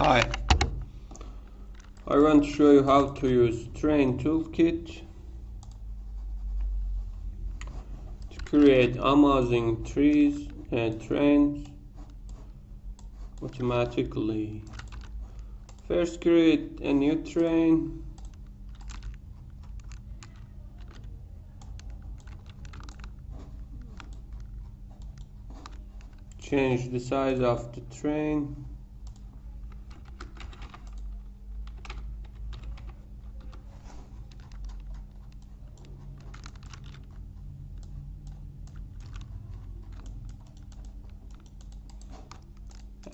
Hi, I want to show you how to use Terrain Toolkit to create amazing trees and terrains automatically. First, create a new terrain. Change the size of the terrain.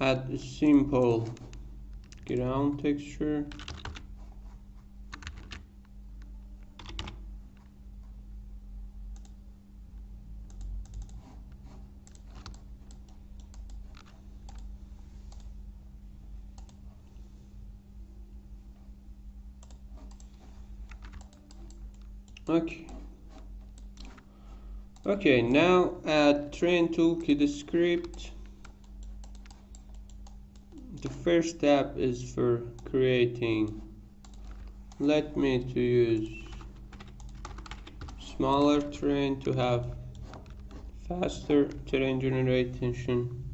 Add a simple ground texture. Okay, now add Terrain Toolkit script. The first step is for creating. Let me to use smaller terrain to have faster terrain generation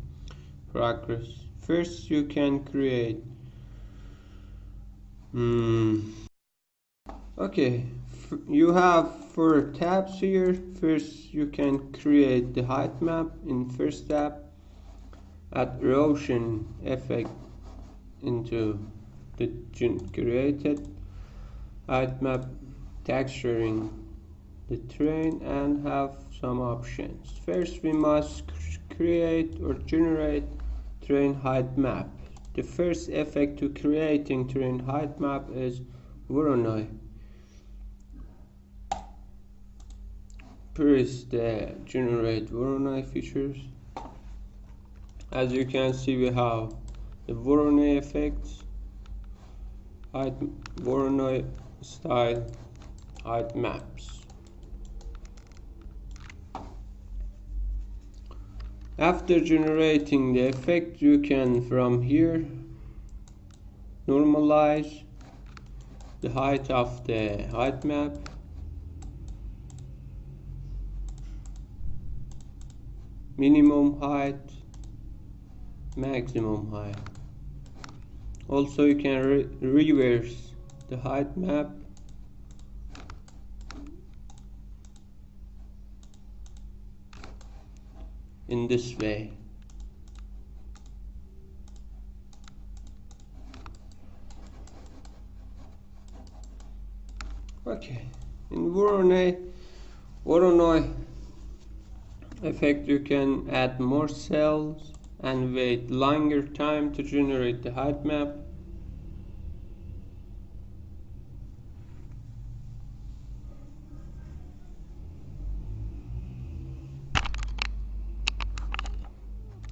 progress. First, you can create. Okay, you have 4 tabs here. First, you can create the height map in first tab. Add erosion effect into the created height map, texturing the terrain, and have some options. First, we must create or generate terrain height map. The first effect to creating terrain height map is Voronoi. Press the generate Voronoi features. As you can see, we have the Voronoi effects, height Voronoi style height maps. After generating the effect, you can from here normalize the height of the height map. Minimum height, maximum height. Also, you can reverse the height map. In this way. Okay, in Voronoi effect, you can add more cells and wait longer time to generate the height map.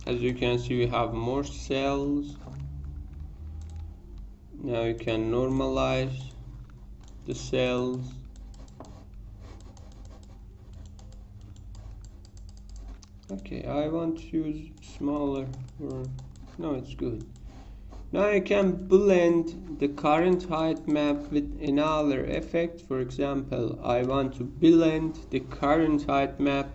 As you can see, we have more cells. Now you can normalize the cells. Okay, I want to use smaller, or no, it's good. Now you can blend the current height map with another effect. For example, I want to blend the current height map,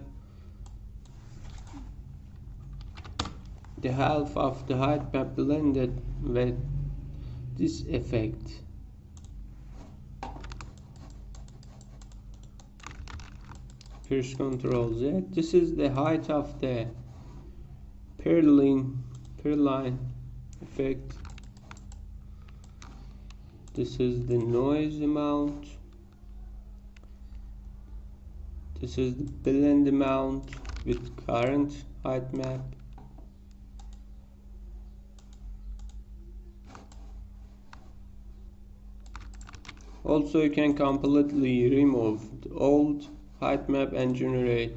the half of the height map blended with this effect. First, Ctrl Z. This is the height of the perline effect. This is the noise amount. This is the blend amount with current height map. Also, you can completely remove the old height map and generate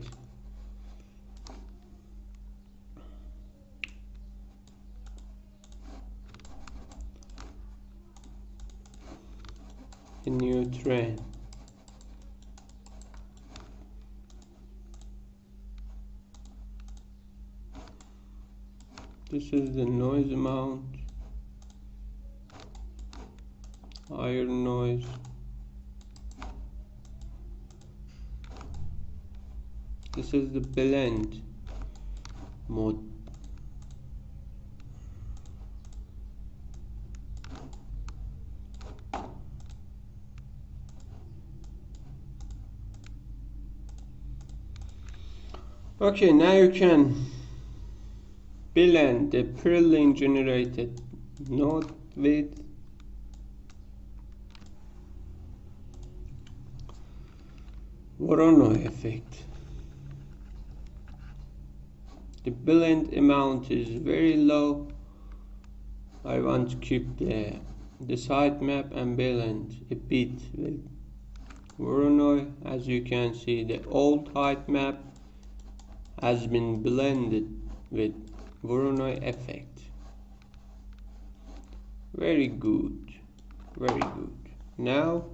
a new terrain. This is the noise amount. higher noise. This is the blend mode. Okay, now you can blend the Perlin generated node with Voronoi effect. The blend amount is very low. I want to keep the sitemap and blend a bit with Voronoi. As you can see, the old height-map has been blended with Voronoi effect. Very good, very good. Now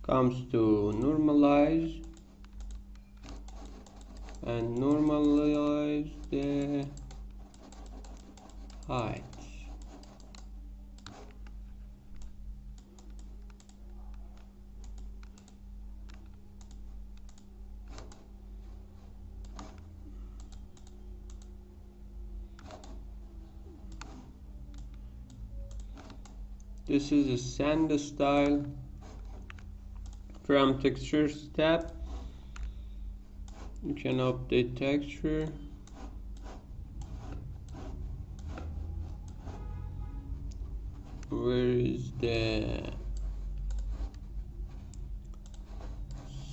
comes to normalize and normalize the height. This is a sand style from textures tab. You can update texture. Where is the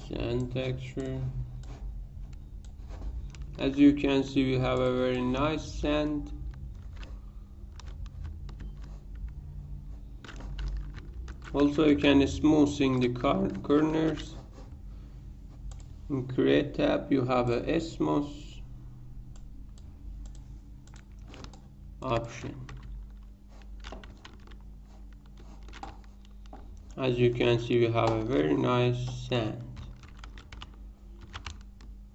sand texture? As you can see, we have a very nice sand. Also, you can smoothing the corners. In Create tab, you have a smooth option. As you can see, we have a very nice sand.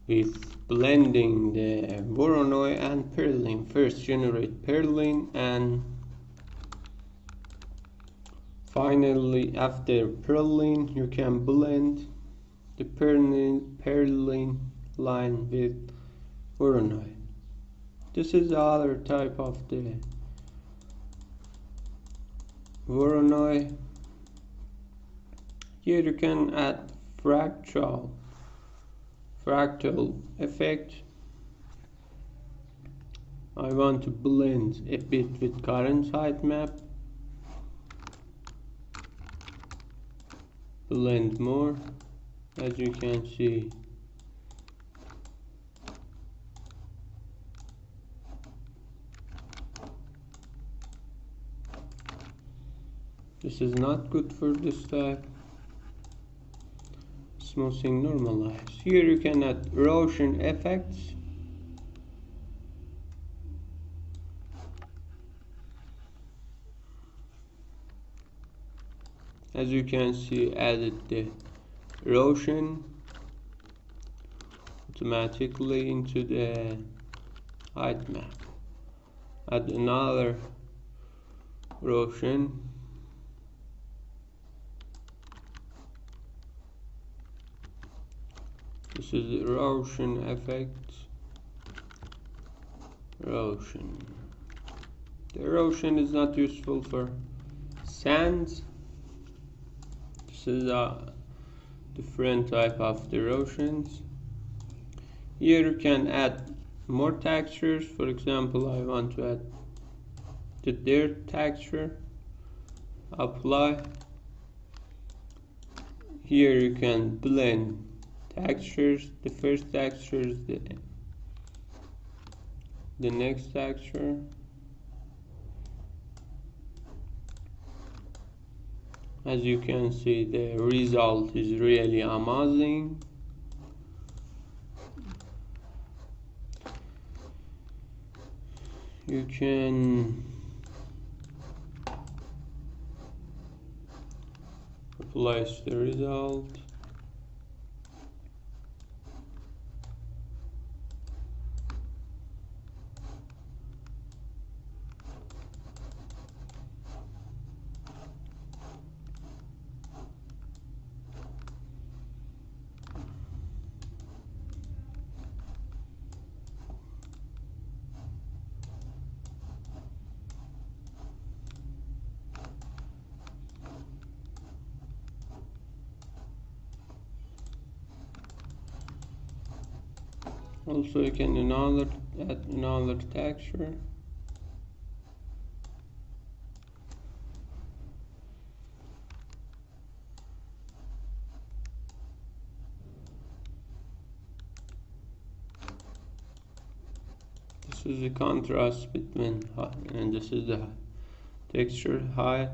With blending the Voronoi and Perlin. First generate Perlin and finally, after Perlin, you can blend the Perlin line with Voronoi. This is the other type of the Voronoi. Here you can add fractal effect. I want to blend a bit with current height-map. Blend more. As you can see, this is not good for this type. Smoothing normalize. Here you can add erosion effects. As you can see, added the erosion automatically into the height map. Add another erosion. This is the erosion effect. Erosion. The erosion is not useful for sands. This is a different type of erosions. Here you can add more textures. For example, I want to add the dirt texture. Apply. Here you can blend textures. The first texture is the next texture. As you can see, the result is really amazing. You can replace the result. Also you can add another texture. This is the contrast between, and this is the texture height.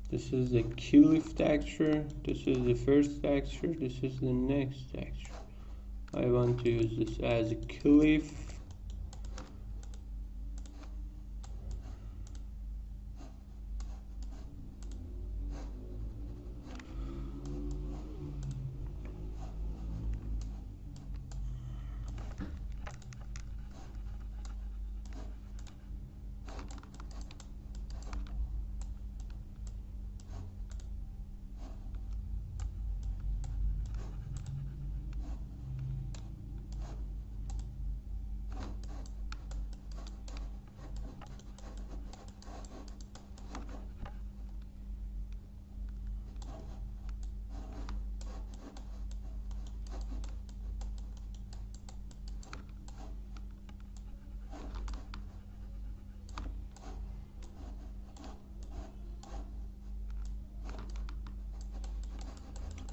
This is the cliff texture. This is the first texture. This is the next texture. I want to use this as a cliff.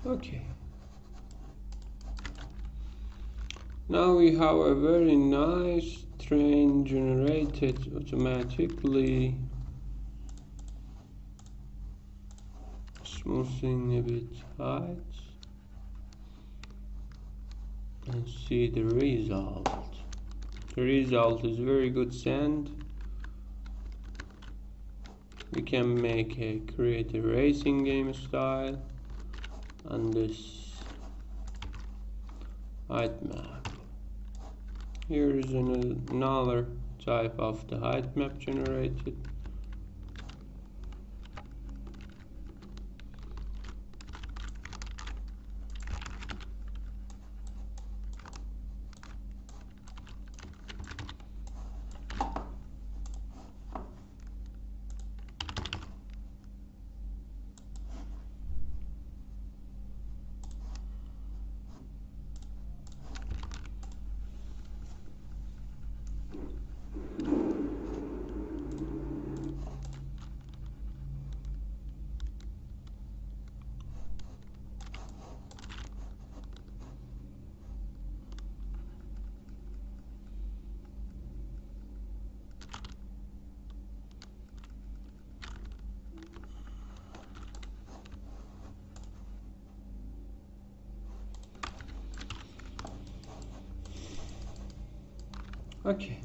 Okay. Now we have a very nice train generated automatically. Smoothing a bit height and see the result. The result is very good sand. We can create a racing game style on this height map. Here is another type of the height map generated. Okay.